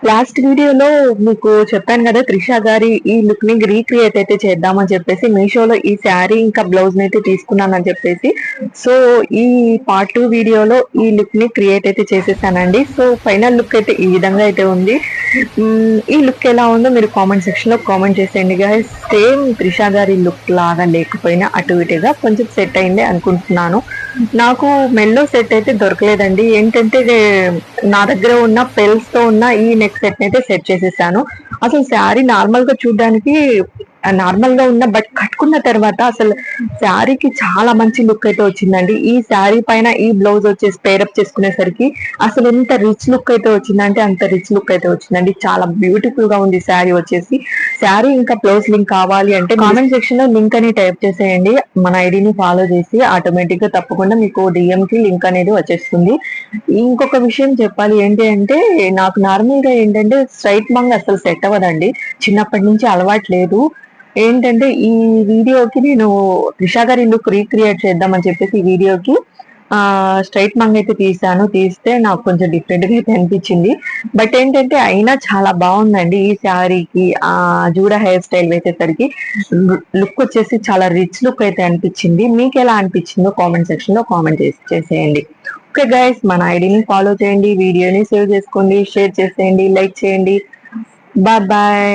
Last వీడియోలో మీకు చెప్పాను కదా, త్రిష గారి ఈ లుక్ ని రీక్రియేట్ అయితే చేద్దామని చెప్పేసి మీషోలో ఈ శారీ ఇంకా బ్లౌజ్ ని అయితే తీసుకున్నానని చెప్పేసి. సో ఈ పార్ట్ 2 వీడియోలో ఈ లుక్ ని క్రియేట్ అయితే చేసేసానండి. సో ఫైనల్ లుక్ అయితే ఈ విధంగా అయితే ఉంది. ఈ లుక్ ఎలా ఉందో మీరు కామెంట్ సెక్షన్ లో కామెంట్ చేసేయండి గాయస్. సేమ్ త్రిష గారి లుక్ లాగా లేకపోయినా అటు ఇటుగా కొంచెం సెట్ అయింది అనుకుంటున్నాను. నాకు మెల్లో సెట్ అయితే దొరకలేదండి. ఏంటంటే నా దగ్గర ఉన్న పెల్స్ తో ఉన్న ఈ నెక్ సెట్ అయితే సెట్ చేసేసాను. అసలు శారీ నార్మల్ గా చూడడానికి నార్మల్ గా ఉన్న, బట్ కట్టుకున్న తర్వాత అసలు శారీకి చాలా మంచి లుక్ అయితే వచ్చిందండి. ఈ శారీ పైన ఈ బ్లౌజ్ వచ్చేసి పేరప్ చేసుకునేసరికి అసలు ఎంత రిచ్ లుక్ అయితే వచ్చిందంటే అంత రిచ్ లుక్ అయితే వచ్చిందండి. చాలా బ్యూటిఫుల్ గా ఉంది శారీ వచ్చేసి. శారీ ఇంకా బ్లౌజ్ లింక్ కావాలి అంటే కామెంట్ సెక్షన్ లో లింక్ అని టైప్ చేసేయండి. మన ఐడిని ఫాలో చేసి ఆటోమేటిక్ గా తప్పకుండా మీకు డిఎం కి లింక్ అనేది వచ్చేస్తుంది. ఇంకొక విషయం చెప్పాలి ఏంటి అంటే, నాకు నార్మల్ గా ఏంటంటే స్ట్రైట్ మంగ్ అసలు సెట్ అవ్వదండి. చిన్నప్పటి నుంచి అలవాటు లేదు. ఏంటంటే ఈ వీడియోకి నేను త్రిష గారి లుక్ రీక్రియేట్ చేద్దామని చెప్పేసి ఈ వీడియోకి స్ట్రైట్ మంగ్ అయితే తీసాను. తీస్తే నాకు కొంచెం డిఫరెంట్ గా అయితే అనిపించింది. బట్ ఏంటంటే అయినా చాలా బాగుందండి. ఈ శారీకి జూడా హెయిర్ స్టైల్ వేసేసరికి లుక్ వచ్చేసి చాలా రిచ్ లుక్ అయితే అనిపించింది. మీకు ఎలా అనిపించిందో కామెంట్ సెక్షన్ లో కామెంట్ చేసేయండి. ఓకే గైస్, మన ఐడిని ఫాలో చేయండి, వీడియోని సేవ్ చేసుకోండి, షేర్ చేసేయండి, లైక్ చేయండి. Bye bye.